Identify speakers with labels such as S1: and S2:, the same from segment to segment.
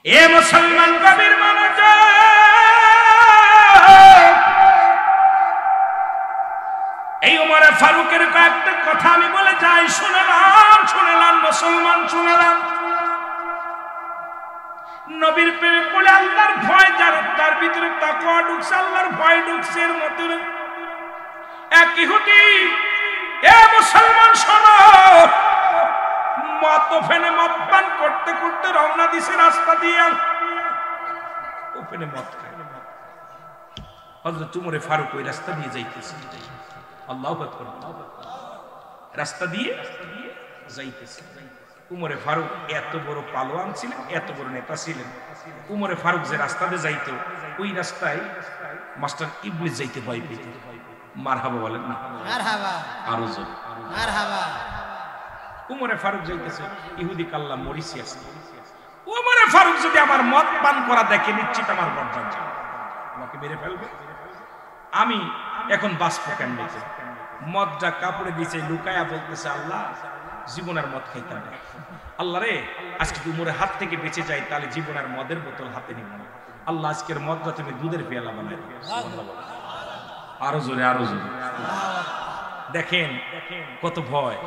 S1: এ মুসলমান কবির মানুষ, এই ওমরে ফারুকের কয়েকটা কথা আমি বলে যাই, শুনেলাম মুসলমান, শুনেলাম। নবীর প্রেমে পড়ে আল্লাহর ভয় যার, তার ভিতরে তাকওয়া ঢুকছে, আল্লাহর ভয় ঢুকছে। এর মধ্যে এক ইহুদি, এ মুসলমান শোনো, মদ ফেনে মদ পান করতে করতে রওনা দিছে রাস্তা দিয়ে। ওপেনে মদ খায়। হযরত উমরে ফারুক ওই রাস্তা দিয়ে যাইতেছে। আল্লাহু আকবার। রাস্তা দিয়ে যাইতেছে। উমরে ফারুক এত বড় পালোয়ান ছিলেন, এত বড় নেতা ছিলেন। উমরে ফারুক যে রাস্তা দিয়ে যাইতো, ওই রাস্তায় মাস্টার ইবলিস যাইতে ভয় পেত। মারহাবা বলেন না? মারহাবা। আরো জোরে মারহাবা। উমরে ফারুক যাইতেছে, ইহুদি কাল্লা মরিসি আছে। উমরে ফারুক যদি আমার মদ পান করা দেখে, নিশ্চিত আমার গর্দান যাবে, আমাকে মেরে ফেলবে। আমি এখন বাঁচবো কেমনে? মদটা কাপড়ে দিয়েছে, লুকায়া বলতেছে, আল্লাহ জীবনের মদ খাইতাম না। আল্লাহ রে, আজকে উমরের হাত থেকে বেঁচে যাই, তাহলে জীবনের মদের বোতল হাতে নিব না। আল্লাহ আজকের মদটা তুমি দুধের পেয়ালা বানাই দাও। আরো জোরে, আরো জোরে। দেখেন কত ভয়,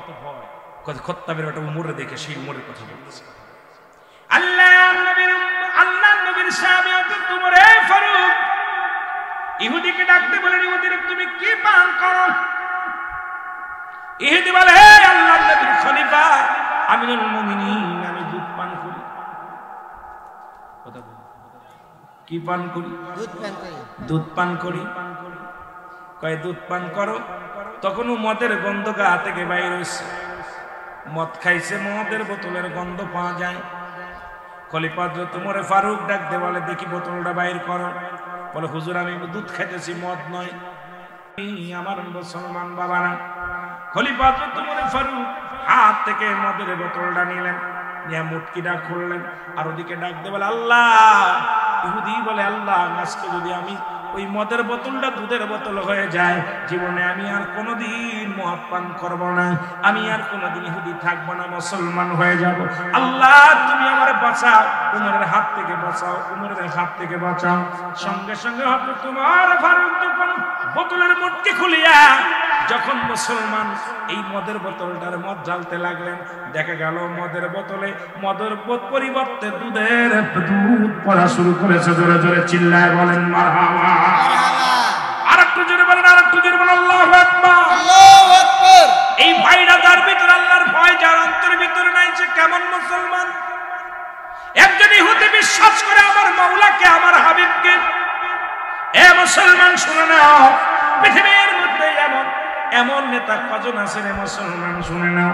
S1: কত খত্তাবের একটা উমরে দেখে সেই উমরের কথা বলতেছে। আল্লাহ নবীর সাহাবী উমরে ফারুক ইহুদিকে ডাকতে বলেন, ইহুদিরে তুমি কি পান করো? ইহুদি বলে, হে আল্লাহর নবীর খলিফা আমিরুল মুমিনিন, আমি দুধ পান করি। কথা বল, কি পান করি? দুধ পান করি। দুধ পান করি। কয় দুধ পান করো। তখনও মদের গন্ধ গা থেকে বাইর হইছে। মদ খাইছে, মদের বোতলের গন্ধ পাওয়া যায়। খলিফা হযরত উমরে ফারুক ডাক দে বলে, দেখি বোতলটা বাইর করো। বলে, হুজুর আমি দুধ খাইতেছি, মদ নয়। আমার মুসলমান বাবারা, খলিফা হযরত উমরে ফারুক হাত থেকে মদের বোতলটা নিলেন, নিয়ে মুটকিটা খুললেন, আর ওদিকে ডাক দে বলে, আল্লাহ। ইহুদি বলে, আল্লাহ আজকে যদি আমি ওই মদের বোতলটা দুধের বোতল হয়ে যায়, জীবনে আমি আর কোনোদিন মদ পান করবো না, আমি আর কোনোদিন ইহুদি থাকবো না, মুসলমান হয়ে যাব। আল্লাহ তুমি আমার বাঁচাও, উমরের হাত থেকে বাঁচাও, উমরের হাত থেকে বাঁচাও। সঙ্গে সঙ্গে হয়তো তোমার ফারুক যখন বোতলের মুটকি খুলিয়া যখন মুসলমান এই মদের বোতলটার মদ ঢালতে লাগলেন, দেখা গেল মদের বোতলে মদের পরিবর্তে দুধের দুধ পড়া শুরু করেছে। জোরে জোরে চিল্লায় বলেন মারহাবা। আরেকটু জোরে বলেন, আরেকটু জোরে বলেন, আল্লাহু আকবার, আল্লাহু আকবার। এই ভাইরা যার ভিতরে আল্লাহর ভয় যার অন্তরের ভিতরে নাই, সে কেমন মুসলমান? একজন ইহুদি বিশ্বাস করে আমার মাওলাকে, আমার হাবিবকে। এ মুসলমান শুনে নাও, পৃথিবীর মধ্যে এমন নেতা কজন আছে রে মুসলমান? শুনে নাও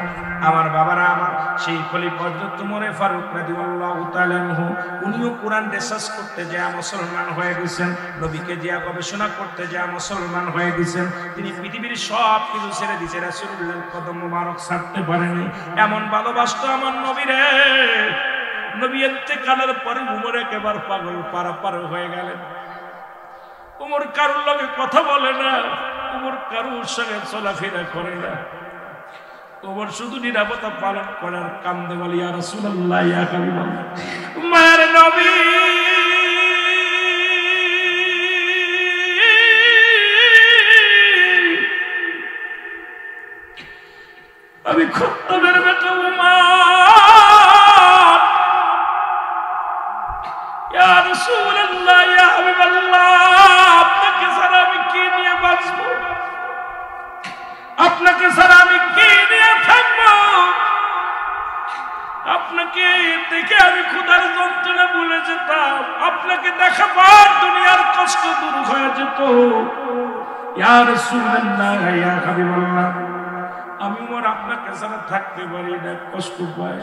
S1: আমার বাবারা, আমার সেই খলিফা হযরত উমরে ফারুক রাদিয়াল্লাহু তাআলা আনহু, উনিও কোরআন রিসার্চ করতে যায় মুসলমান হয়ে গেছেন, নবীকে জিয়া গবেষণা করতে যায় মুসলমান হয়ে গেছেন। তিনি পৃথিবীর সব কিছু ছেড়ে দিয়েছে, রাসূলুল্লাহর কদম মোবারক ছাড়তে পারেনি। এমন ভালোবাসতো আমার নবীরে, নবী ইন্তেকালের পরে উমর একেবারে পাগল পারাপার হয়ে গেলেন। উমর কারুর লগে কথা বলে না, উমর কারুর সঙ্গে চলাফেরা করে না। উমর শুধু নিরাপত্তা পালন করার কান্দে বলে, ইয়া রাসূলুল্লাহ, ইয়া হাবিবাল্লাহ, মায়ের নবী, আমি খত্তাবের বেটা উমর, ইয়া রাসূলুল্লাহ, ইয়া হাবিবাল্লাহ, আপনাকে ছাড়া আমি কি নিয়ে বাঁচব? আপনাকে ছাড়া আমি কি নিয়ে থাকবো? আপনাকে দেখে আমি ক্ষুধার যন্ত্রণা ভুলে যেতাম, আপনাকে দেখা পর দুনিয়ার কষ্ট দূর হয়ে যেত। ইয়া রাসূলুল্লাহ, ইয়া হাবিবাল্লাহ, আমি ওর আপনাকে ছাড়া থাকতে পারি না, কষ্ট পাই,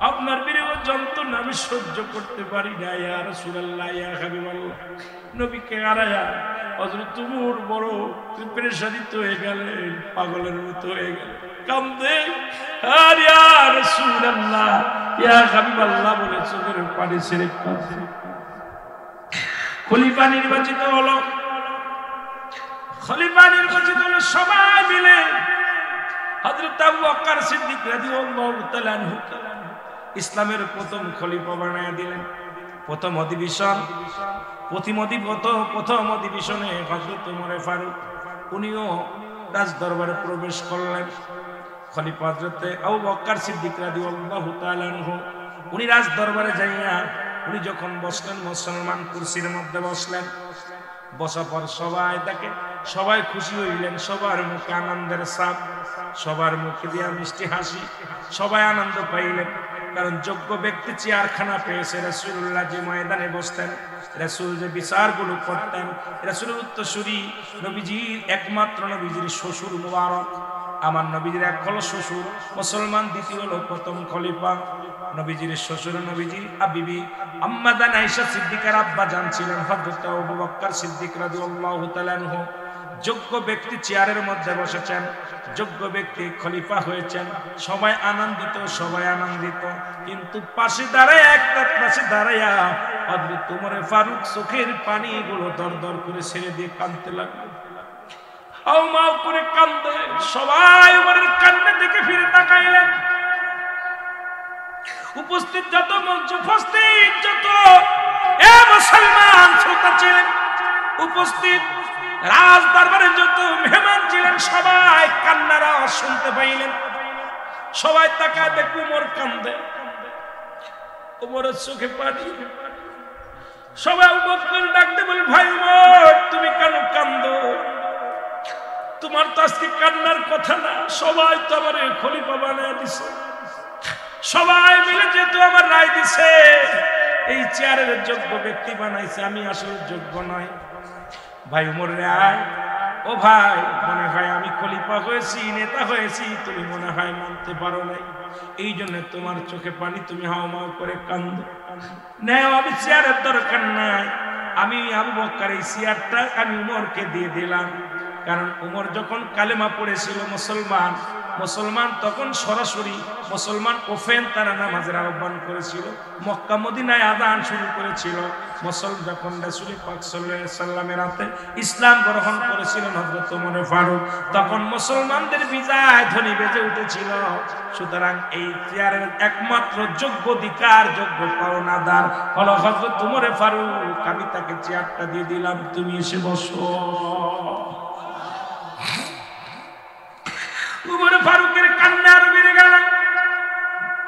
S1: আপনার বিরহ যন্ত্রণা আমি সহ্য করতে পারি না। ইয়া রাসূলুল্লাহ, ইয়া হাবিবাল্লাহ, নবীকে হারায়া হযরত উমর বড় পেরেশানিত হয়ে গেলেন, পাগলের মতো হয়ে গেলেন, কান্দে, আর ইয়া রাসূলুল্লাহ, ইয়া হাবিবাল্লাহ বলে চোখের পানি ছেড়ে কাঁদে। খলিফা নির্বাচিত হলো, খলিফা নির্বাচিত হলো, সবাই মিলে হযরত আবু বকর সিদ্দিক রাদিয়াল্লাহু তাআলা আনহু ইসলামের প্রথম খলিফা বানায় দিলেন। প্রথম অধিবেশনে হযরত ওমর ফারুক উনিও রাজ দরবারে প্রবেশ করলেন। খলিফা হযরত আবু বকর সিদ্দিক রাদিয়াল্লাহু তাআলা আনহু উনি রাজ দরবারে যাইয়া উনি যখন বসলেন, মুসলমান কুরসির মধ্যে বসলেন। বসার পর সবাই খুশি হইলেন, সবার মুখে আনন্দের ছাপ, সবার মুখে দিয়া মিষ্টি হাসি, সবাই আনন্দ পাইলেন। কারণ যোগ্য ব্যক্তি চেয়ারখানা পেয়েছে। রাসূলুল্লাহ যে ময়দানে বসতেন, রাসূল যে বিচারগুলো করতেন, রাসূলের উত্তরসূরি নবীজির একমাত্র নবীজির শ্বশুর মুবারক, আমার নবীজির এক হলো শ্বশুর মুসলমান, দ্বিতীয় হলো প্রথম খলিফা নবীজির শ্বশুর নবীজির বিবি আম্মা জান আয়েশা সিদ্দিকার আব্বা জান ছিলেন হযরত আবু বকর সিদ্দিক রাদিয়াল্লাহু তাআলা আনহু। যোগ্য ব্যক্তি চেয়ারের মধ্যে বসেছেন, যোগ্য ব্যক্তি খলিফা হয়েছেন, সবাই আনন্দিত। কিন্তু পাশে দাঁড়াইয়া হযরত ওমর ফারুক চোখের পানিগুলো দরদর করে ছেড়ে দিয়ে কাঁদতে লাগলেন। হাউমাউ করে কাঁদে, সবাই ওমরের কান্না দেখে ফিরে তাকাইলেন। উপস্থিত যত মুসলমান শ্রোতা ছিলেন, উপস্থিত রাজ দরবারে যত মেহমান ছিলেন, সবাই কান্নার আওয়াজ শুনতে পাইলেন। সবাই তাকায় দেখে ওমর কান্দে, ওমরের চোখে পানি। সবাই আবু বকর ডাকতে বলে, ভাই ওমর তুমি কেন কান্দো? তোমার তো আজকে কান্নার কথা না, সবাই তো আমার খলিফা বানায় দিছে, সবাই মিলে যেহেতু আমার রায় দিছে, এই চেয়ারের যোগ্য ব্যক্তি বানাইছে, আমি আসলে যোগ্য নয়। ভাই ওমর রায়, ও ভাই, মনে হয় আমি খলিফা হয়েছি, নেতা হয়েছি, তুমি মনে হয় মানতে পারো নাই, এই জন্য তোমার চোখে পানি, তুমি হাওমাও করে কান্দো। নেও, আমি চেয়ারের দরকার নাই, আমি আবু বকর এই চেয়ারটা আমি ওমরকে দিয়ে দিলাম। কারণ ওমর যখন কালেমা পড়েছিল মুসলমান তখন সরাসরি মুসলমান ওপেন তারা নামাজের আহ্বান করেছিল, মক্কা মদিনায় আযান শুরু করেছিল। যখন রাসূল পাক সাল্লাল্লাহু আলাইহি সাল্লামের হাতে ইসলাম গ্রহণ করেছিলেন হযরত ওমর ফারুক, তখন মুসলমানদের বিজয় ধ্বনি বেজে উঠেছিল। সুতরাং এই চেয়ারের একমাত্র যোগ্য অধিকার, যোগ্য পাওনাদার হলো হযরত ওমর ফারুক। আমি তাকে চেয়ারটা দিয়ে দিলাম, তুমি এসে বসো। ওমর ফারুকের কান্না আরো বেড়ে গেল।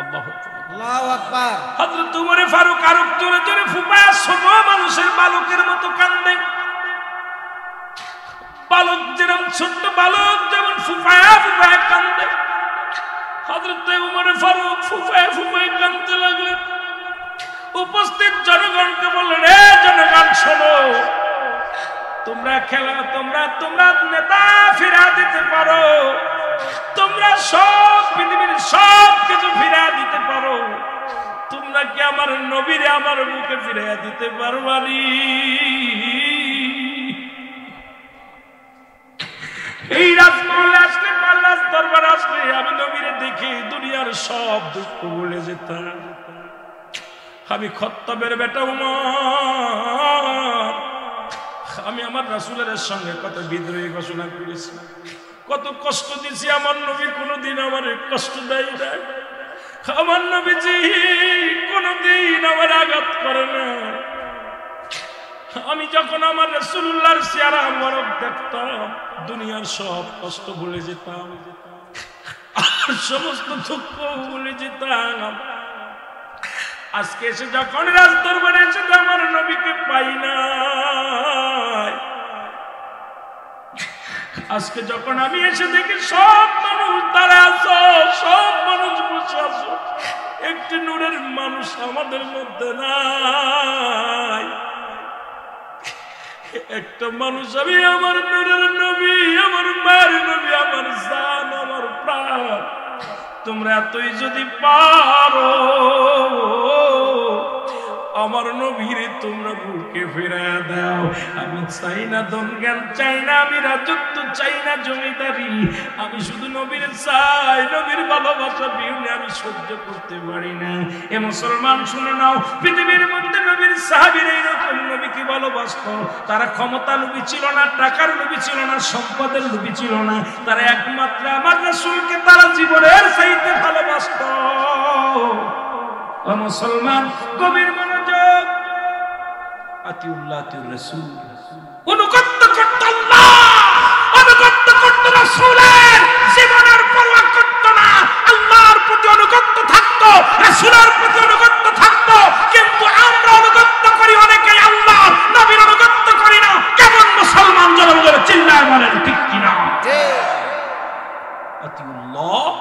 S1: আল্লাহু আকবার। হযরত ওমর ফারুক আরো জোরে জোরে ফুপায়, ছোট মানুষের বালকের মতো কান্দে। বালক যেমন, ছোট্ট বালক যেমন ফুপায় কান্দে, হযরত ওমর ফারুক ফুপায় কান্দতে লাগলেন। উপস্থিত জনগণকে বললেন, এ জনগণ শোনো, তোমরা তোমরা নেতা ফিরা দিতে পারো, তোমরা সব পৃথিবীর সব কিছু ফিরা দিতে পারো, তোমরা কি আমার নবীরে আমার মুখে ফিরাইয়া দিতে পারবানি? এই রাজমহলে আসলে, পাল্লাস দরবার আসলে আমি নবীরে দেখে দুনিয়ার সব দুঃখ ভুলে যেতাম। আমি খত্তাবের বেটা ওমর, আমি আমার রাসূলের সঙ্গে কত বিদ্রোহী ঘোষণা করেছি, কত কষ্ট দিছি। আমার নবী কোনদিন আমার কষ্ট দেয় না, আমার নবীজি কোনদিন আমার আঘাত করে না। আমি যখন আমার রাসূলুল্লাহর চেহারা মোবারক দেখতাম, দুনিয়ার সব কষ্ট ভুলে যেতাম, আর সমস্ত দুঃখ ভুলে যেতাম। আজকে এসে যখন রাজ দরবারে এসে আমার নবীকে পাই না, আজকে যখন আমি এসে দেখি সব মানুষ দাঁড়া আছো, সব মানুষ বসে আছো, একটি নূরের মানুষ আমাদের মধ্যে নাই। একটা মানুষ, আমি আমার নূরের নবী, আমার মায়ের নবী, আমার জান, আমার প্রাণ, তোমরা এতই যদি পারো আমার নবীরে তোমরা বুকে ফিরায়া দাও। আমি চাই না ধনজ্ঞান, চাই না আমি রাজত্ব, চাই না জমিদারি, আমি শুধু নবীর চাই, নবীর ভালোবাসা বিহুনে আমি সহ্য করতে পারি না। এ মুসলমান শুনে নাও, পৃথিবীর মধ্যে নবীর সাহাবীরা এরকম নবীকে ভালোবাসতো। তারা ক্ষমতা লোভী ছিল না, টাকার লোভী ছিল না, সম্পদের লোভী ছিল না, তারা একমাত্র আমার রাসূলকে তারা জীবনের চাইতে ভালোবাসতো। ও মুসলমান, গভীর মনোযোগ, আতিউল্লাহ আতিউর রাসূল, অনুগত করত আল্লাহ, অনুগত করত রাসূলের, জীবনের পরোয়া করত না, আল্লাহর প্রতি অনুগত থাকতো, রাসূলের প্রতি অনুগত থাকতো। কিন্তু আমরা অনুগত করি অনেকে আল্লাহ নবীর অনুগত করি না। কেমন মুসলমান জনগণ চিল্লায় বলেন ঠিক কিনা? আতিউল্লাহ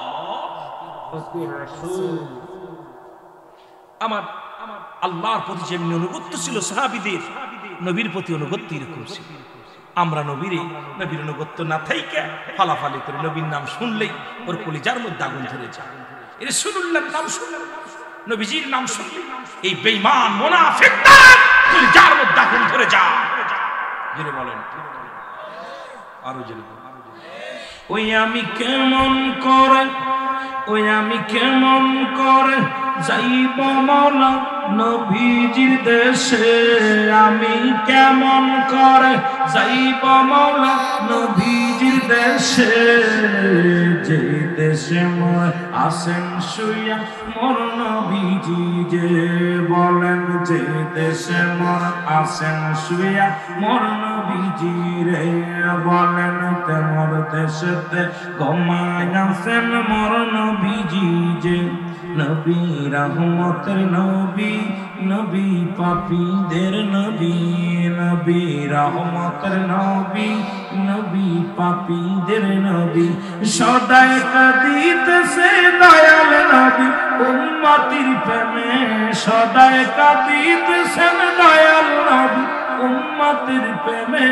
S1: আতিউর রাসূল। আমার আল্লাহর প্রতি যেমনি অনুগত্য ছিল সাহাবীদের, নবীর প্রতি অনুগত্য এরকম ছিল। আমরা নবীর অনুগত্য না থাইকা ফালাফালি করে নবীর নাম শুনলেই ওর কলিজার মধ্যে আগুন ধরে যায়। রাসূলুল্লাহর নাম শুনলে, নবীজির নাম শুনলে এই বেঈমান মুনাফিকদের কলিজার মধ্যে আগুন ধরে যায়। জেনে বলেন, আরো জেনে বলেন। ওই আমি কেমন করে, ওই আমি কেমন করে যাইব মওলা নবীজির দেশে, আমি কেমন করে যাইব মওলা নবীজির দেশে, যে দেশে মোর আসেন শুইয়া মোর নবীজি, যে বলেন যে দেশে মোর আসেন শুইয়া মোর নবীজি রে, বলেন তে মোর দেশেতে ঘুমায় আছেন মোর নবীজি, যে নবী রহমতের নবী, নবী পাপীদের নবী, নবী রহমতের নবী, নবী পাপীদের নবী, সদাই কাঁদিতেছে দয়াল নবী উম্মতির প্রেমে, সদাই কাঁদিতেছেন দয়াল নবী উম্মতের প্রেমে,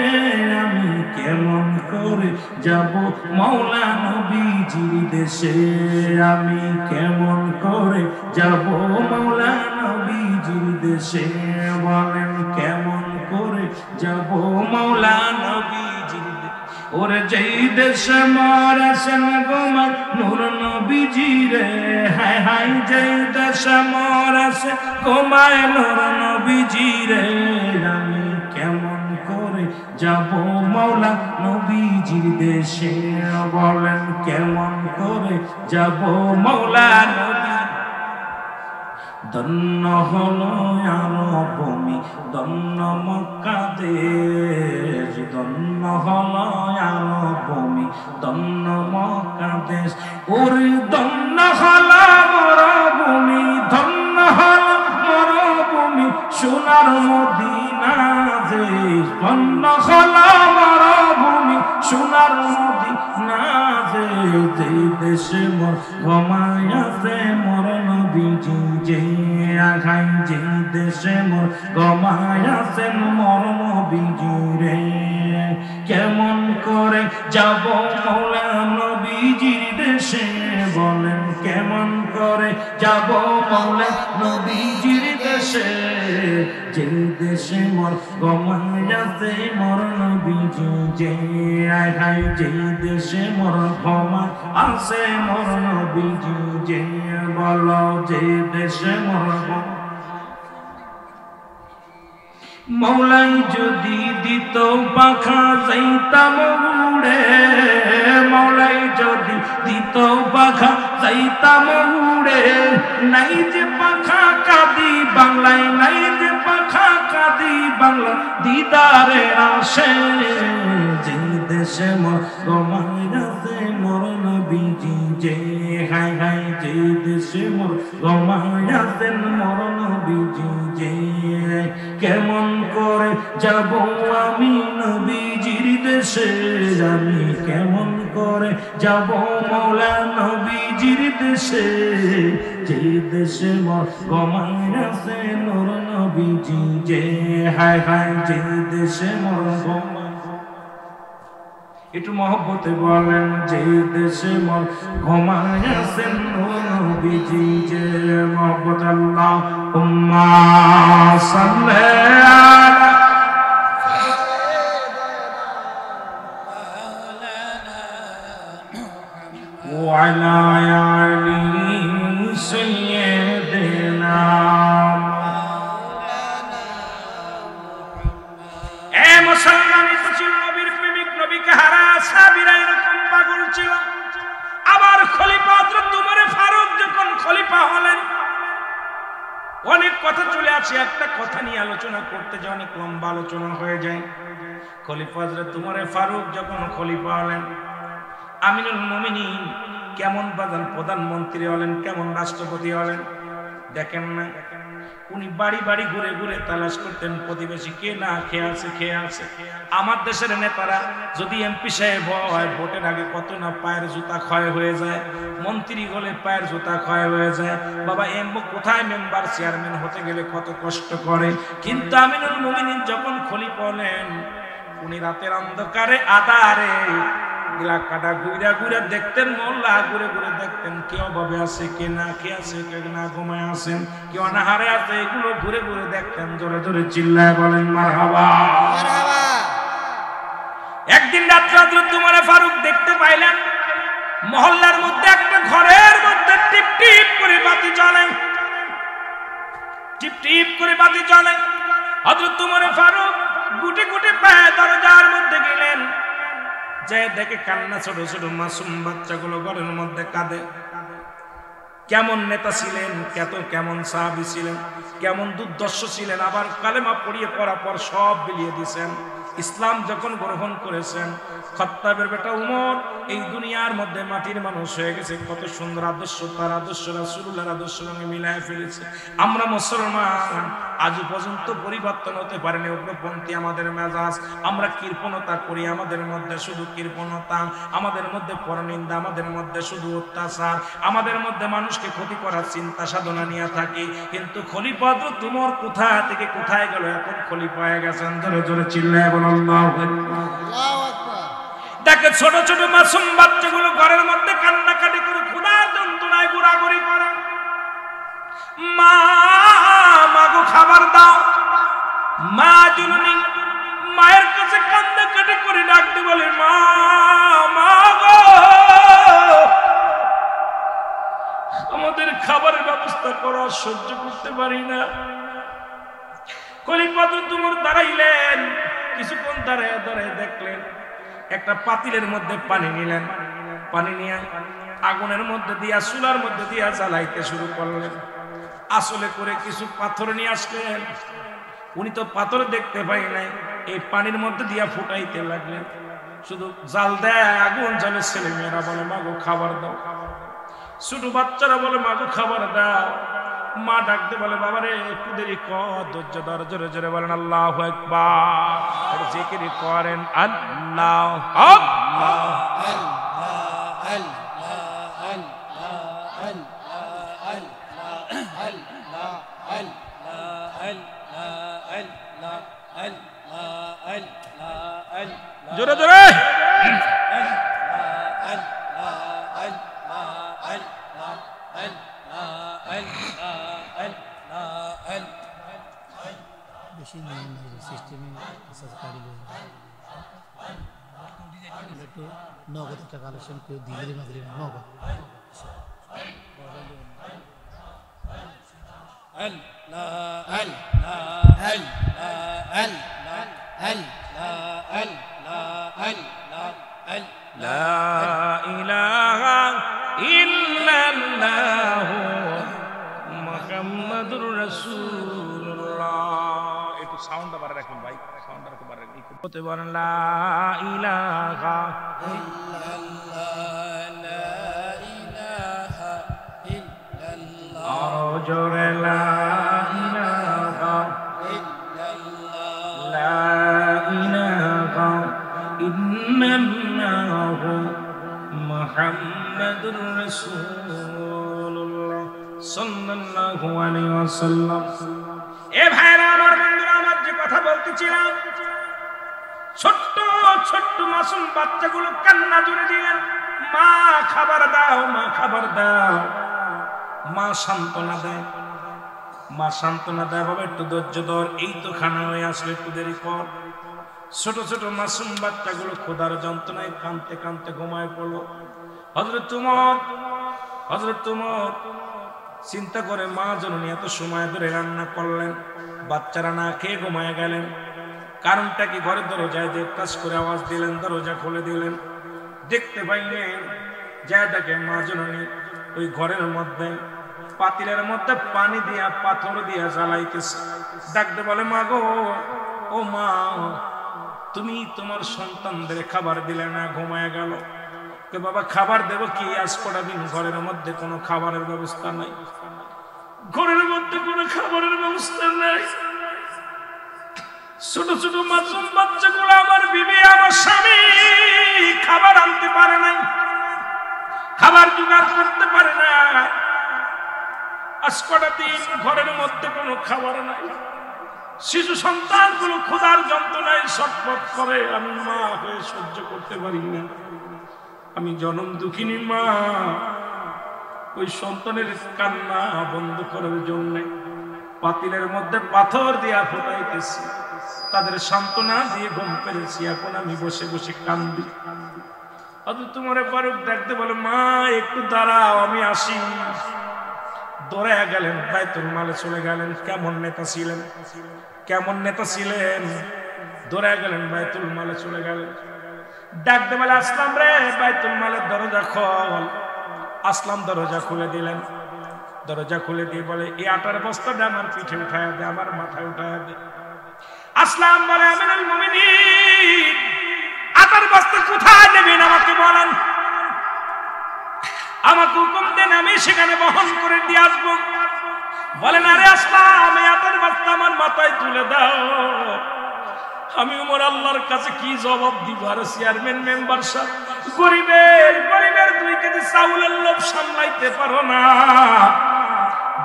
S1: আমি কেমন করে যাব মওলা নবীজির দেশে, আমি কেমন করে যাব মওলা নবীজির দেশে, বলেন কেমন করে যাব মওলা নবীজির দেশে, ওরে যেই দেশে মরেছেন গোমার নূর নবীজি রে, হায় হায় যেই দেশে মরেছে গোমায় নূর নবীজি রে, আমি কেমন করে যাব মওলা নবীজির দেশে, বলেন কেমন করে যাব মওলা নবী। ধন্য হলো আরব ভূমি, ধন্য মক্কা দেশ, ধন্য হলো আরব ভূমি, ধন্য মক্কা দেশ, ওরে ধন্য হলো মরুভূমি, ধন্য হলো মরুভূমি সোনার মদিনা দেশ, ধন্য হলো মরুভূমি সোনার মদিনা দেশ, যে দেশে মোর ঘুমায় আছে মোর নবীজি, যে আঘাই যে দেশে মোর ঘুমায় আছেন মোর নবীজি রে, কেমন করে যাব মওলা নবীজির দেশে, বলেন কেমন করে যাব মওলা নবীজির দেশে, যে দেশে মোর ঘুমায় আছে মোর নবীজি, যে আঘাই যে দেশে মোর ঘুমায় আছে মোর নবীজি, যে বলো যে দেশে মোর মওলাই যদি দিত পাখা যাইতাম উড়ে, মওলাই যদি দিত পাখা যাইতাম উড়ে, নাই যে পাখা কাঁদি বাংলায়, নাই যে পাখা কাঁদি বাংলা দিদারে আসে, যে দেশে মোর ঘুমায় আছে মোর নবীজি, যে হাই হাই যে দেশে মোর ঘুমায় আছেন মোর নবীজি, যে কেমন করে যাব আমি নবীজির দেশে, আমি কেমন করে যাব মওলা নবীজির দেশে, যে দেশে মোর ঘুমায় আছে মোর নবীজি, যে হায় হায় যে দেশে মোর ঘুমায়। একটু মহব্বতে বলেন যে দেশে মোর ঘুমায় আছেন মোর নবীজি, যে মহব্বত আল্লাহুম্মা সাল্লি আলা ওয়া আলা আলি সাইয়্যিদিনা। এ মুসলমান ছিল নবীর প্রেমিক, নবীকে হারা সাহাবীরা এরকম পাগল ছিল। আবার খলিফা হযরত উমর ফারুক যখন খলিফা হলেন, অনেক কথা চলে আসে, একটা কথা নিয়ে আলোচনা করতে যে অনেক লম্বা আলোচনা হয়ে যায়। খলিফা হযরত উমর ফারুক যখন খলিফা হলেন, আমিনুল মুমিনিন কেমন বাজান প্রধানমন্ত্রী হলেন, কেমন রাষ্ট্রপতি হলেন দেখেন না। উনি বাড়ি বাড়ি ঘুরে ঘুরে তালাশ করতেন প্রতিবেশী কে না খেয়ে আছে, খেয়ে আছে। আমার দেশের নেতারা যদি এমপি সাহেব হয়, ভোটের আগে কত না পায়ের জুতা ক্ষয় হয়ে যায়, মন্ত্রী হলে পায়ের জুতা ক্ষয় হয়ে যায়। বাবা কোথায় মেম্বার চেয়ারম্যান হতে গেলে কত কষ্ট করে। কিন্তু আমিনুল মুমিনিন যখন খলিফা হলেন, উনি রাতের অন্ধকারে আধারে এলাকাটা ঘুরে ঘুরে দেখতেন, মোল্লা ঘুরে ঘুরে দেখতেন কে অভাবে আছে, কে না খেয়ে আছে, কে না ঘুমায় আছেন, কে অনাহারে আছে, এগুলো ঘুরে ঘুরে দেখতেন। জোরে জোরে চিল্লায় বলেন মারহাবা। একদিন রাত্রে হযরত উমর ফারুক দেখতে পাইলেন মহল্লার মধ্যে একটা ঘরের মধ্যে টিপ টিপ করে বাতি জ্বলে, টিপ টিপ করে বাতি জ্বলে। হযরত উমর ফারুক গুটি গুটি পায়ে দরজার মধ্যে গেলেন, যে দেখে কান্না ছোট ছোট মাসুম বাচ্চাগুলো ঘরের মধ্যে কাঁদে। কেমন নেতা ছিলেন, কেমন সাহাবী ছিলেন, কেমন দুর্দর্শ ছিলেন। আবার কালেমা পড়িয়ে পড়ার পর সব বিলিয়ে দিয়েছেন। ইসলাম যখন গ্রহণ করেছেন, খাত্তাবের বেটা উমর এই দুনিয়ার মধ্যে মাটির মানুষ হয়ে গেছে। কত সুন্দর আদর্শ, তার আদর্শ রাসূলুল্লাহর আদর্শ সঙ্গে মিলায় ফেলেছে। আমরা মুসলমান আজ পর্যন্ত পরিবর্তন হতে পারেনি। উগ্রপন্থী আমাদের মেজাজ, আমরা কৃপণতা করি, আমাদের মধ্যে শুধু কৃপণতা, আমাদের মধ্যে পরনিন্দা, আমাদের মধ্যে শুধু অত্যাচার, আমাদের মধ্যে মানুষকে ক্ষতি করার চিন্তা সাধনা নিয়ে থাকি। কিন্তু খলিফা হযরত উমর কোথা থেকে কোথায় গেল, এখন খলিফা হয়ে গেছেন। জোরে জোরে চিল্লায় বলেন আল্লাহু আকবার। দেখে ছোট ছোট মাসুম বাচ্চাগুলো ঘরের মধ্যে কান্নাকাটি করে ক্ষুধার যন্ত্রণায় ঘোরাঘুরি করে। মা মাগো খাবার দাও, মা জননী মায়ের কাছে কান্নাকাটি করে ডাকতে বলে মা মাগো আমাদের খাবারের ব্যবস্থা করো, সহ্য করতে পারি না। খলিফা হযরত উমর দাঁড়াইলেন, কিছুক্ষণ দাঁড়ায় দাঁড়ায় দেখলেন একটা পাতিলের মধ্যে পানি নিলেন, পানি নিয়ে আগুনের মধ্যে দিয়া চুলার মধ্যে দিয়া জ্বালাইতে শুরু করলেন। আসলে করে কিছু পাথর নিয়ে আসলেন। উনি তো পাথর দেখতে পাই নাই, এই পানির মধ্যে দিয়া ফুটাইতে লাগলেন। শুধু জাল দেয়, আগুন জ্বলে। ছেলে মেয়েরা বলে মাগো খাবার দাও, ছোট বাচ্চারা বলে মাগো খাবার দাও। মা ডাকতে বলে বাবারে একটু দেরি কর, ধৈর্য ধর। জোরে জোরে বলেন আল্লাহু আকবার। জিকির করেন আল্লাহ আল্লাহ জোরে জোরে।
S2: বেশি সিস্টেমে একটু নগদ একটা কালেকশন কেউ দিলে না দিলে নগদ
S1: সাউন্ডটা বাড়া রাখুন ভাই, সাউন্ডটা একটু বাড়া রাখুন। বলতে বলেন লা ইলাহা ইল্লাল্লাহ, লা ইলাহা ইল্লাল্লাহ। আরো জোরে লা ইলাহা ইল্লাল্লাহ, লা ইলাহা ইল্লাল্লাহ মুহাম্মাদুর রাসূলুল্লাহ সাল্লাল্লাহু আলাইহি ওয়াসাল্লাম। এ ভাইরা আমার, বন্ধুরা আমার, যে কথা বলতেছিলাম, ছোট্ট ছোট্ট মাসুম বাচ্চাগুলো কান্না জুড়ে দিলেন, মা খাবার দাও, মা খাবার দাও। মা সান্ত্বনা দেয়, মা সান্ত্বনা দেয় বাবা একটু ধৈর্য ধর, এই তো খানা হয়ে আসলে, একটু দেরি কর। ছোট ছোট মাসুম বাচ্চাগুলো ক্ষুধার যন্ত্রণায় কাঁদতে কাঁদতে ঘুমায় পড়লো। হযরত উমর চিন্তা করে মা জননী এত সময় ধরে রান্না করলেন, বাচ্চারা না খেয়ে ঘুমায় গেলেন। কারণটা কি? ঘরের দরজায় দিয়ে কাজ করে আওয়াজ দিলেন, দরজা খুলে দিলেন। দেখতে পাইলেন, যা দেখেন মা জননী ওই ঘরের মধ্যে পাতিলের মধ্যে পানি দিয়া পাথর দিয়া জ্বালাইতেছে। ডাকতে বলে মা গো, ও মা, তুমি তোমার সন্তানদের খাবার দিলে না, ঘুমায় গেল। বাবা খাবার দেব কি, আজ কটা দিন ঘরের মধ্যে কোনো খাবারের ব্যবস্থা নাই, ঘরের মধ্যে কোনো খাবারের ব্যবস্থা নাই। ছোট ছোট মাসুম বাচ্চাগুলো, আমার বিবি আমার স্বামী খাবার আনতে পারে নাই, খাবার জোগাড় করতে পারে না। আজ কটা দিন ঘরের মধ্যে কোনো খাবার নাই। শিশু সন্তানগুলো ক্ষুধার যন্ত্রণায় ছটফট করে। আমি মা হয়ে সহ্য করতে পারি না, আমি জনম দুঃখিনী মা। ওই সন্তানের কান্না বন্ধ করার জন্য পাতিলের মধ্যে পাথর দিয়া ফোটাইতেছি, তাদের সান্ত্বনা দিয়ে ঘুম পেরেছি। এখন আমি বসে বসে কান্দি। তোমার ফারুক দেখতে বলে মা একটু দাঁড়াও, আমি আসি। দৌড়ে গেলেন, বাইতুল মালে চলে গেলেন। কেমন নেতা ছিলেন, কেমন নেতা ছিলেন! দৌড়ে গেলেন, বাইতুল মালে চলে গেলেন। ডাকতে বলে আসলাম রে, বাইতুল মালের দরজা খোল। আসলাম দরজা খুলে দিলেন। দরজা খুলে দিয়ে বলে এই আটার বস্তাটা আমার পিঠে উঠায় দে, আমার মাথায় উঠায় দে। আসলাম বলে আমিনুল মুমিনিন, আটার বস্তা কোথায় নেবেন আমাকে বলেন, আমাকে হুকুম দেন, আমি সেখানে বহন করে দিয়ে আসবো। বলেন আরে আসলাম, এই আটার বস্তা আমার মাথায় তুলে দাও। আমি উমর আল্লাহর কাছে কি জবাব দিব? আর চেয়ারম্যান মেম্বার সব গরিবের 2 কেজি চাউলের লোভ সামলাইতে পারো না,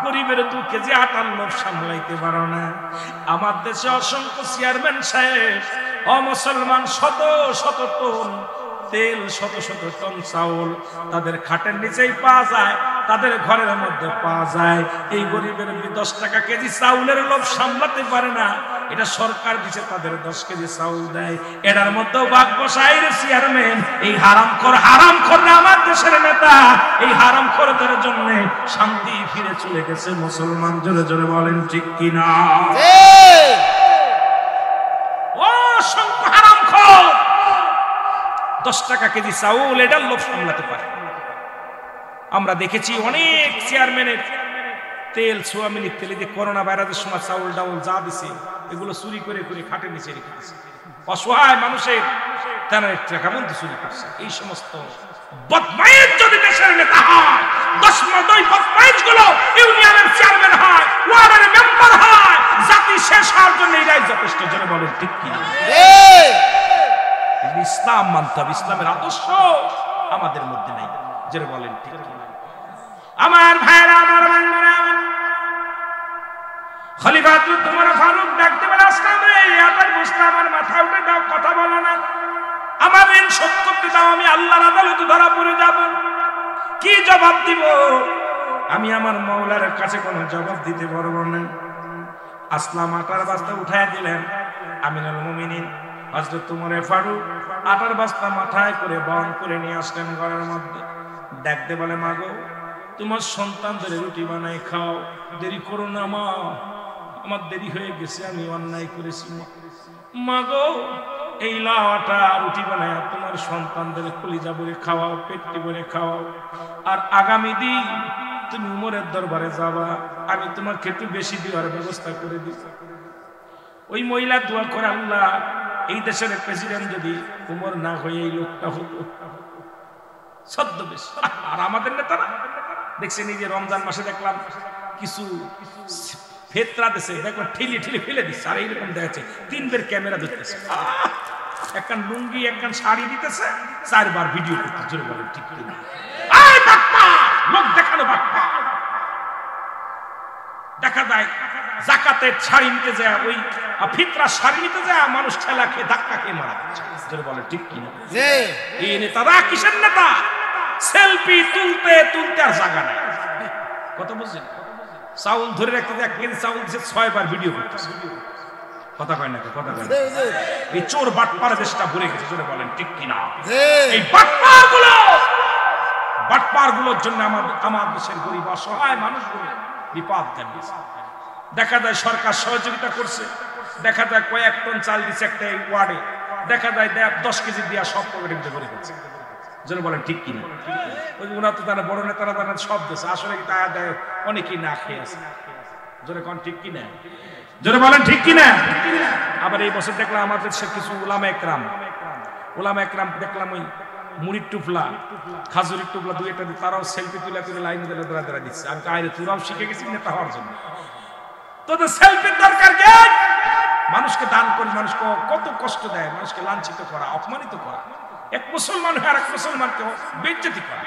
S1: গরিবের 2 কেজি আটার লোভ সামলাইতে পারো না। আমার দেশে অসংখ্য চেয়ারম্যান সাহেব অমুসলমান, শত শত টন তেল, শত শত টন চাউল তাদের খাটের নিচেই পাওয়া যায়, তাদের ঘরের মধ্যে পাওয়া যায়। এই গরিবের 10 টাকা কেজি চাউলের লোভ সামলাতে পারে না, এটা সরকার দিচ্ছে তাদের 10 কেজি চাউল দেয়। এটার মধ্যেও বাঘ বসাই রে চেয়ারম্যান। এই হারামখোর আমার দেশের নেতা, এই হারামখোরদের জন্য শান্তি ফিরে চলে গেছে মুসলমান। জোরে জোরে বলেন ঠিক কিনা? ও অসংখ্য হারামখোর 10 টাকা কেজি চাউল এটার লোভ সামলাতে পারে। আমরা দেখেছি অনেক চেয়ারম্যানের তেল, সোয়া মিনিট তেলে দিয়ে করোনা ভাইরাসের সময় চাউল ডাউল যা দিছে এগুলো চুরি করে করে খাটের নিচে রেখে দিচ্ছে। অসহায় মানুষের তারা টাকা মধ্যে চুরি করছে। এই সমস্ত বদমাইশ যদি দেশের নেতা হয়, 10 বদমাইশ গুলো ইউনিয়নের চেয়ারম্যান হয়, ওয়ার্ডের মেম্বার হয়, জাতি শেষ হওয়ার জন্য এরাই যথেষ্ট। জোরে বলেন ঠিক কি? ইসলাম মানতে হবে, ইসলামের আদর্শ আমাদের মধ্যে নাই। জোরে বলেন ঠিক কি? আমার ভাইরা, আমার বোনেরা, খলিফা তোমার ফারুক ডাকতে বলে আসলাম রে, আটার বস্তা আমার মাথা উঠে দাও, কথা বলো না, আমার ঋণ শোধ করতে দাও, আমি আল্লাহর আদালতে ধরা পড়ে যাব। কি জবাব দিব? আমি আমার মাওলার কাছে কোনো জবাব দিতে পারবো না। আসলাম আটার বস্তা উঠায় দিলেন। আমিনুল মুমিনিন হযরত ওমর ফারুক আটার বস্তা মাথায় করে বহন করে নিয়ে আসলেন ঘরের মধ্যে। ডাকতে বলে মা গো, তোমার সন্তানদের রুটি বানাই খাও, দেরি করো না মা, আমার দেরি হয়ে গেছে, আমি অন্যায় করেছি। মা গো, এই লাউ আটা রুটি বানায় তোমার সন্তানদের কলিজা ভরে খাওয়াও, পেটটি ভরে খাওয়াও। আর আগামী দিন তুমি উমরের দরবারে যাবা, আমি তোমাকে একটু বেশি দেওয়ার ব্যবস্থা করে দিব। ওই মহিলা দোয়া করে, আল্লাহ এই দেশের প্রেসিডেন্ট যদি উমর না হয়ে এই লোকটা হতো। ছদ্মবেশ। আর আমাদের নেতারা দেখছেন, এই যে রমজান মাসে দেখলাম কিছু ফেতরা দেশে দেখলাম ঠেলি ঠেলি ফেলে দিচ্ছে, আর এইরকম দেখাচ্ছে 3 বের ক্যামেরা ধরতেছে, একখান লুঙ্গি একখান শাড়ি দিতেছে, 4 বার ভিডিও করতে। জোরে বলেন ঠিক কিনা? লোক দেখানো বাপ্পা। দেখা যায় জাকাতের শাড়ি নিতে যায়, ওই ফিতরা শাড়ি নিতে যায়, মানুষ ঠেলা খেয়ে ধাক্কা খেয়ে মারা যাচ্ছে। জোরে বলেন ঠিক কিনা? এই নেতারা কিসের নেতা? সেলফি তুলতে তুলতে আর জায়গা নাই। কত বুঝছেন? চাউল ধরে রাখতে 1 কেজি চাউল দিচ্ছে, 6 বার ভিডিও করতেছে। কথা কয় না, কথা কয় না। এই চোর বাটপার দেশটা ভরে গেছে। জোরে বলেন ঠিক কিনা? এই বাটপারগুলোর জন্য আমার দেশের গরিব অসহায় মানুষগুলো বিপদ জানিয়েছে। দেখা যায় সরকার সহযোগিতা করছে, দেখা যায় কয়েক টন চাল দিচ্ছে একটা ওয়ার্ডে, দেখা যায় 10 কেজি দিয়া সব পকেটে ভরে গেছে। জোরে বলেন ঠিক কিনা? ওই ওরা তো তারা বড় নেতারা তারা সব দেশে আসলে কি তারা দেয় অনেকেই না খেয়ে আছে। জোরে কোন ঠিক কিনা? জোরে বলেন ঠিক কিনা? আবার এই বছর দেখলাম আমাদের সে কিছু ওলামা একরাম দেখলাম ওই মুড়ির টুপলা খাজুরির টুপলা দুই একটা তারাও সেলফি তুলে তুলে লাইন দিলে ধরা দিচ্ছে। আমি কাহিনী তোরাও শিখে গেছি নেতা হওয়ার জন্য, তোদের সেলফির দরকার কে? মানুষকে দান করে মানুষকে কত কষ্ট দেয়, মানুষকে লাঞ্ছিত করা, অপমানিত করা, এক মুসলমান হয়ে আর এক মুসলমানকে বেইজ্জতি করা,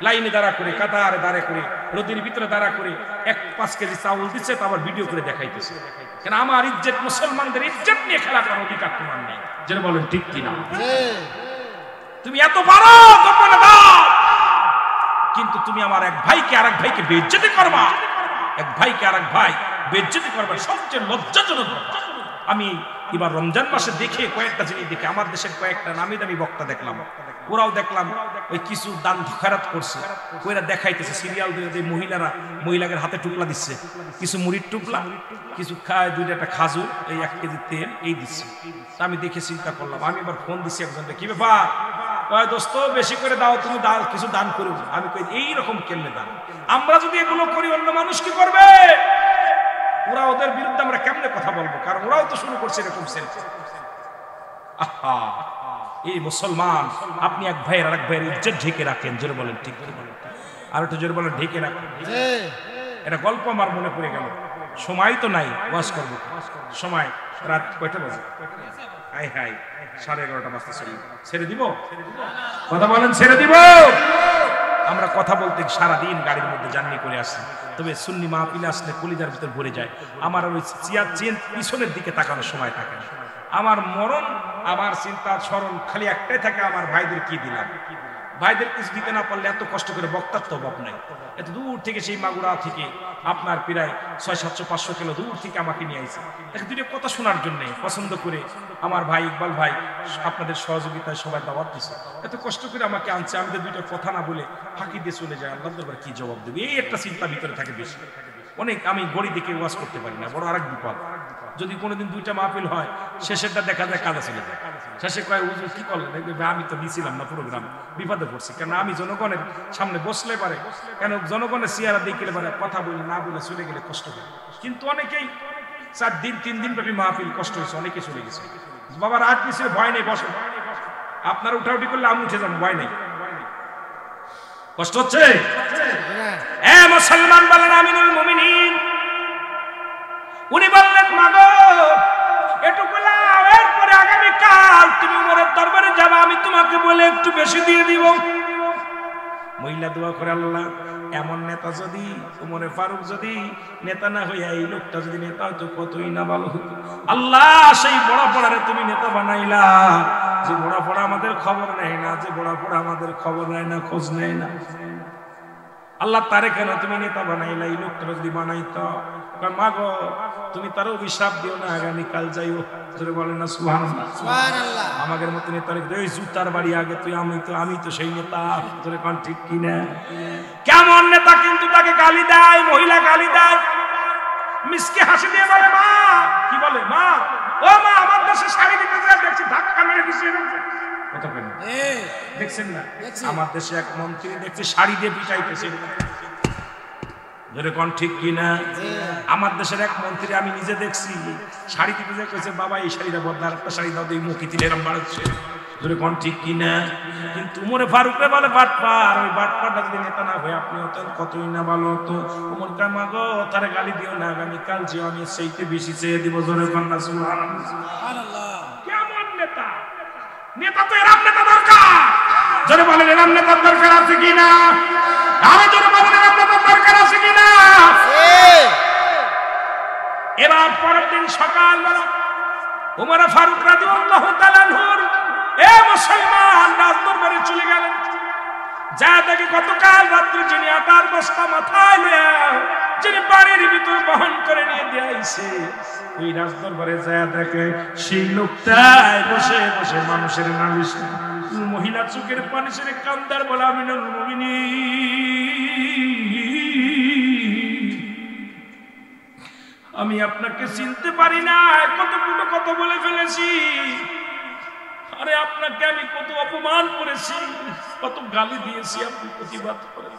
S1: লাইনে দাঁড়া করে কাতারে দাঁড়া করে রোদের ভিতরে দাঁড়া করে 1-5 কেজি চাউল দিচ্ছে তা আবার ভিডিও করে দেখাইতেছে। কেন আমার ইজ্জত, মুসলমানদের ইজ্জত নিয়ে খেলা করার অধিকার তোমার নেই। যেটা বলেন ঠিক কিনা? তুমি এত পারো গোপনে দাও, কিন্তু তুমি আমার এক ভাইকে আরেক ভাইকে বেইজ্জতি করবা, এক ভাইকে আরেক ভাই বেইজ্জতি করবা, সবচেয়ে লজ্জাজনক। আমি এবার রমজান মাসে দেখে কয়েকটা জিনিস দেখে আমার দেশের কয়েকটা নামি দামি বক্তা দেখলাম, ওরাও দেখলাম ওই কিছু দান খয়রাত করছে, ওইরা দেখাইতেছে সিরিয়াল দিয়ে যে মহিলাদের হাতে টুকলা দিচ্ছে, কিছু মুড়ির টুকলা, কিছু খায়, 2টা খাজুর, এই 1 কেজি তেল এই দিচ্ছে। আমি দেখে চিন্তা করলাম, আমি এবার ফোন দিচ্ছি একজনকে, কি ব্যাপার? দোস্ত বেশি করে দাও, তুমি দাও, কিছু দান করো। আমি কই এইরকম কেমনে দান? আমরা যদি এগুলো করি অন্য মানুষ কি করবে? ওরা ওদের বিরুদ্ধে আমরা কেমনে কথা বলবো? কারণ ওরাও তো শুরু করছে এরকম সেলফি। আহা, এই মুসলমান, আপনি এক ভাইয়ের আরেক ভাইয়ের ইজ্জত ঢেকে রাখেন। জোরে বলেন ঠিক কিনা? আর একটু জোরে বলেন ঢেকে রাখেন। এটা গল্প আমার মনে পড়ে গেল, সময় তো নাই ওয়াজ করবো, সময় রাত কয়টা বাজে? হাই 11:30 বাজতে চলি, ছেড়ে দিব? কথা বলেন ছেড়ে দিব? আমরা কথা বলতে সারাদিন গাড়ির মধ্যে জার্নি করে আসি, তবে সুন্নি মাহফিলে আসলে কলিজার ভিতর ভরে যায়। আমার ওই চেন পিছনের দিকে তাকানোর সময় থাকে না। আমার মরণ, আমার চিন্তা স্মরণ খালি একটাই থাকে, আমার ভাইদের কি দিলাম। ভাইদের কিছু দিতে না পারলে এত কষ্ট করে বক্তার তো অভাব নাই। এত দূর থেকে সেই মাগুরা থেকে আপনার প্রায় 600-700-500 কিলো দূর থেকে আমাকে নিয়ে আসছে দুটো কথা শোনার জন্য। পছন্দ করে আমার ভাই ইকবাল ভাই আপনাদের সহযোগিতায় সবাই দাওয়াত দিচ্ছে, এত কষ্ট করে আমাকে আনছে, আমি তো 2টা কথা না বলে ফাঁকি দিয়ে চলে যায়, আল্লাহ দরবার কি জবাব দেবে, এই একটা চিন্তা ভিতরে থাকে বেশি। অনেক আমি গড়ি দেখে ওয়াজ করতে পারি না, বড় আরেক বিপদ। যদি কোনোদিন 2টা মাহফিল হয়, শেষেরটা দেখা যায় কাজে চলে যায়, শেষে কয় হুজুর কি করলেন? দেখবে আমি তো দিছিলাম না প্রোগ্রাম, বিপদে পড়ছি। কেন আমি জনগণের সামনে বসলে পারে, কেন জনগণের চেহারা দেখলে পারে, কথা বলে না বলে চলে গেলে কষ্ট হয়। কিন্তু অনেকেই 4 দিন 3 দিন ব্যাপী মাহফিল কষ্ট হয়েছে, অনেকে চলে গেছে। বাবা রাত নিচে ভয় নেই, বসে, আপনার উঠাউটি করলে আমি উঠে যাবো, ভয় নেই। কষ্ট হচ্ছে? মুসলমান বলেন আমিনুল মুমিনিন, উনি বললেন মাগো এটুকু লাও, এরপরে আগামীকাল তুমি উমরের দরবারে যাবা, আমি তোমাকে বলে একটু বেশি দিয়ে দিব। মহিলা দোয়া করে, আল্লাহ এমন নেতা যদি, উমরে ফারুক যদি নেতা না হইয়া এই লোকটা যদি নেতা হতো কতই না ভালো হতো। আল্লাহ সেই বড় পড়ারে তুমি নেতা বানাইলা, যে বড় পড়া আমাদের খবর নেয় না, যে বড় পড়া আমাদের খবর নেয় না, খোঁজ নেয় না। আল্লাহ তারে কেন তুমি নেতা বানাইলা? এই লোকটা যদি বানাইতো, মা গো তুমি তারও অভিশাপ দিও না, আগামীকাল যাইও। বলেন না সুবহানাল্লাহ। আমাদের মতো নেতা জুতার বাড়ি আগে তুই, আমি তো সেই নেতা। কোন ঠিক কিনা? কেমন নেতা কিন্তু তাকে গালি দেয়, মহিলা গালি দেয়, মিসকে হাসি দিয়ে বলে মা, কি বলে মা, ও মা আমার দেশে শাড়ি দিতে যায় দেখছি ধাক্কা মেরে পিছিয়ে দেখছেন না? আমার দেশে এক মন্ত্রী দেখছি শাড়ি দিয়ে পিটাইতেছে। কোন ঠিক কিনা? আমার দেশের এক মন্ত্রী আমি নিজে দেখছি শাড়ি দিতে যে কইছে বাবা এই শাড়িটা বদলার একটা শাড়ি দাও, এই মুখি তিলে এরম বাড়ছে। কোন ঠিক কিনা? কিন্তু উমরে ফারুকরে বলে বাটপার, ওই বাটপারটা যদি নেতা না হয়ে আপনি হতেন কতই না ভালো হতো। উমর কামা গো তারে গালি দিও না, আগামীকাল যে আমি সেইতে বেশি চেয়ে দিব। জোরে কন্যা সুবহানাল্লাহ। কেমন নেতা? নেতা তো এরম নেতা দরকার। জোরে বলেন এরম নেতার দরকার আছে কিনা? আরো জোরে বলেন এরম নেতার দরকার আছে কিনা? এবার পরের দিন সকালবেলা উমর ফারুক রাদিয়াল্লাহু তাআলা আনহুর মুসলমান রাজদরবারে চলে গেলেন। যা দেখি গতকাল রাত্রে যিনি আটার বস্তা মাথায় লইয়া যিনি বাড়ির ভিতর বহন করে নিয়ে দিয়ে আইছে, ওই রাজদরবারে যা দেখে সেই লোকটাই বসে বসে মানুষের নালিশ, মহিলা চোখের পানি ছেড়ে কান্দার বলে আমিনুল মুমিনিন, আমি আপনাকে চিনতে পারি না, কতগুলো কথা বলে ফেলেছি, আরে আপনাকে আমি কত অপমান করেছি, কত গালি দিয়েছি, আপনি প্রতিবাদ করেন।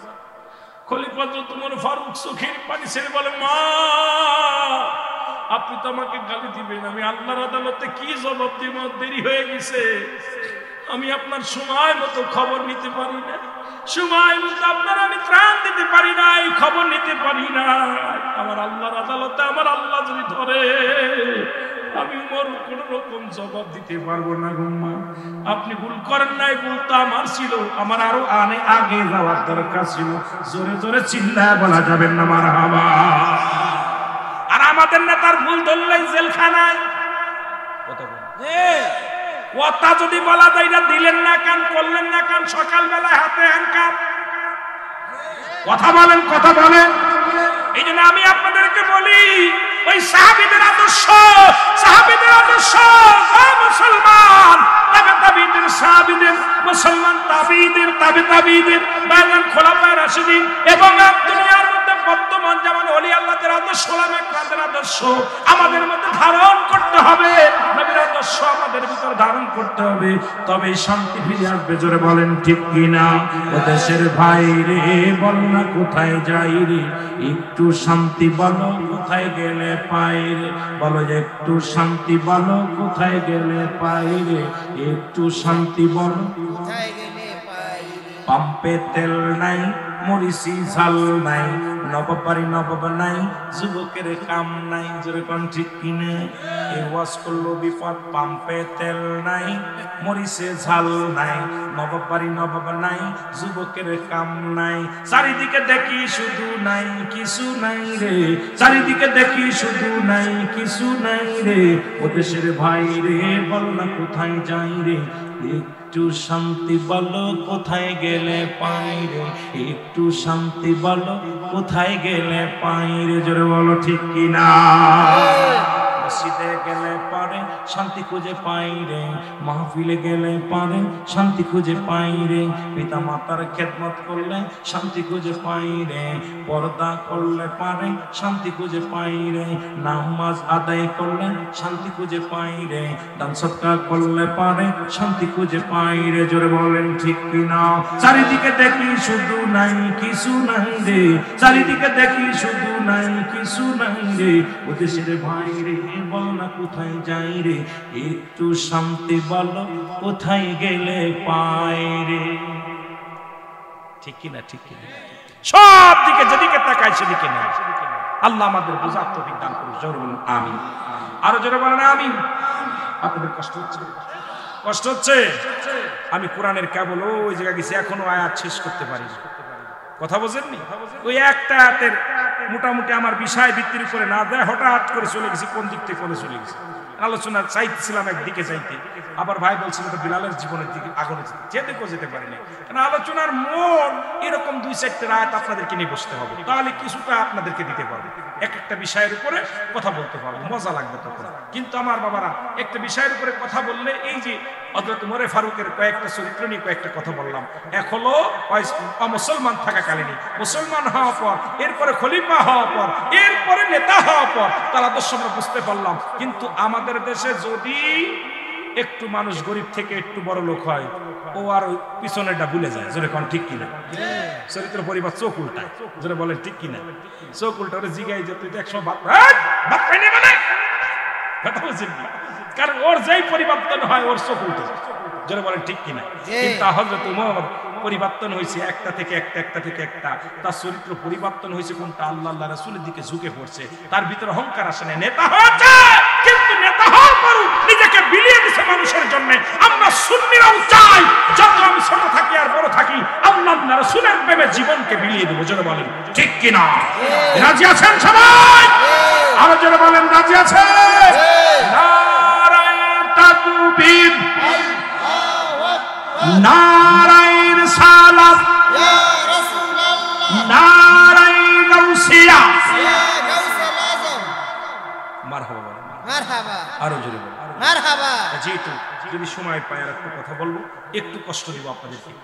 S1: খলিফা তোমার ফারুক চোখের পানি ছেড়ে বলে, মা আপনি তো আমাকে গালি দিবেন, আমি আল্লাহর আদালতে কি জবাব দিব? দেরি হয়ে গেছে, আমি আপনার সময় মতো খবর নিতে পারি না, সময় মতো আপনার আমি ত্রাণ দিতে পারি না, এই খবর নিতে পারি না। আমার আল্লাহর আদালতে আমার আল্লাহ যদি ধরে, আমি ওর কোন রকম জবাব দিতে পারবো না। গুম্মা আপনি ভুল করেন নাই, ভুল তো আমার ছিল, আমার আরো আগে যাওয়ার দরকার ছিল। জোরে জোরে চিল্লায় বলা যাবেন না মারহাবা। আর আমাদের নেতার ভুল ধরলেই জেলখানায়। কথা যদি বলা যায় না, দিলেন না কান, করলেন না কান, সকালবেলায় হাতে হ্যান্ডকাপ। কথা বলেন, কথা বলেন। এই জন্য আমি আপনাদেরকে বলি, ওই সাহাবীদের আদর্শ, সাহাবীদের আদর্শ, মুসলমান তাবিঈদের, সাহাবীদের, মুসলমান তাবিঈদের, তাবিঈদের, বায়ান খোলাফায়ে রাশিদিন এবং দুনিয়ার মধ্যে বর্তমান যেমন ওলি আল্লাহদের আদর্শ, ওলামায়ে কেরামদের আদর্শ আমাদের মধ্যে ধারণ করতে হবে, নবীর আদর্শ আমাদের ভিতর ধারণ করতে হবে, তবে শান্তি ফিরে আসবে। জোরে বলেন ঠিক কিনা? ও দেশের ভাই রে, বল না কোথায় যাই রে, একটু শান্তি বলো কোথায় গেলে পাই রে, বলো যে একটু শান্তি বলো কোথায় গেলে পাই রে, একটু শান্তি বলো কোথায় গেলে পাই রে। পাম্পে তেল নাই, মরিচি ঝাল নাই, নবাবারি নবাব নাই, যুবকের কাম নাই। জোরে কোন ঠিক কিনা? এই ওয়াজ করলো বিপদ। পাম্পে তেল নাই, মরিচে ঝাল নাই, নবাবারি নবাব নাই, যুবকের কাম নাই। চারিদিকে দেখি শুধু নাই কিছু নাই রে, চারিদিকে দেখি শুধু নাই কিছু নাই রে, ও দেশের ভাই রে, বল না কোথায় যাই রে, একটু শান্তি বলো কোথায় গেলে পাই রে, একটু শান্তি বলো কোথায় গেলে পাই রে। জোরে বলো ঠিক কিনা? মসজিদে গেলে পারে শান্তি খুঁজে পাই রে, মাহফিলে গেলে পারে শান্তি খুঁজে পাই রে, পিতা মাতার খেদমত করলে শান্তি খুঁজে পাই রে, পর্দা করলে পারে শান্তি খুঁজে পাই রে, নামাজ আদায় করলে শান্তি খুঁজে পাই রে, দান সদকা করলে পারে শান্তি খুঁজে পাই রে। জোরে বলেন ঠিক কিনা? চারিদিকে দেখি শুধু নাই কিছু নাই রে, চারিদিকে দেখি শুধু নাই কিছু নাই রে, ও দেশের ভাই রে, বল না কোথায় যাই রে, একটু শান্তি বলো কোথায় গেলে পাই রে। ঠিক কিনা? ঠিক কিনা? সব দিকে যেদিকে তাকাই সেদিকে না। আল্লাহ আমাদের বুঝার তৌফিক দান করুন। জোরে বলুন আমিন। আরো জোরে বলেন আমিন। আপনাদের কষ্ট হচ্ছে? কষ্ট হচ্ছে? আমি কোরআনের কেবল ওই জায়গা গেছি, এখনো আয়াত শেষ করতে পারি। কথা বোঝেননি? ওই একটা আয়াতের মোটামুটি আমার বিষয় ভিত্তির উপরে না দেয়, হঠাৎ করে চলে গেছি, কোন দিক থেকে কোনে চলে গেছি। আলোচনা চাইতেছিলাম একদিকে যাইতে, আবার ভাই বলছিল তো বিলালের জীবনের দিকে আগুনে যেতে পারিনি, কারণ আলোচনার মন এরকম 2-4টা আয়াত আপনাদেরকে নিয়ে বসতে হবে, তাহলে কিছুটা আপনাদেরকে দিতে পারবো, এক একটা বিষয়ের উপরে কথা বলতে পারবো, মজা লাগবে তখন। কিন্তু আমার বাবারা একটা বিষয়ের উপরে কথা বললে, এই যে হযরত ওমর ফারুকের কয়েকটা চরিত্র নিয়ে কয়েকটা কথা বললাম, এক হলো মুসলমান থাকাকালীন, মুসলমান হওয়ার পর, এরপরে খলিফা হওয়ার পর, এরপরে নেতা হওয়ার পর তার আদর্শ আমরা বুঝতে পারলাম। কিন্তু আমাদের দেশে যদি একটু মানুষ গরিব থেকে একটু বড় লোক হয়, ও আর পিছনেরটা ভুলে যায়। জোরে কোন ঠিক কিনা? চরিত্র পরিবার চোখ উল্টায়। জোরে বলেন ঠিক কিনা? চোখ উল্টা ওরে জিগাই যে তুই তো একসময় ভাত খাইনি মানে, কথা বলছেন কি? কারণ ওর যেই পরিবর্তন হয় ওর চোখ উল্টে যায়। জোরে বলেন ঠিক কিনা? কিন্তু হযরত ওমর পরিবর্তন হয়েছে একটা থেকে একটা, তার চরিত্র পরিবর্তন হয়েছে কোনটা? আল্লাহ রাসূলের দিকে ঝুঁকে পড়ছে, তার ভিতরে অহংকার আসে না, নেতা হয়েছে কিন্তু নেতা হওয়ার পরও নিজেকে বিলিয়ে দিছে মানুষের জন্য। আমরা সুন্নিরাও চাই যত আমি ছোট থাকি আর বড় থাকি, আল্লাহ রাসূলের প্রেমে জীবনকে বিলিয়ে দেব। জোরে বলেন ঠিক কিনা? রাজি আছেন সবাই? আরো জোরে বলেন রাজি আছেন? নারায়ে তাকবীর, নারায়ে রিসালাত, ইয়া রাসূলুল্লাহ, নারায়ে গাউসিয়া, ইয়া গাউসুল আযম। মারহাবা বলেন, মারহাবা। আরো জোরে বলেন মারহাবা। যেহেতু যদি সময় পাই আর একটু কথা বলবো, একটু কষ্ট দিব আপনাদেরকে।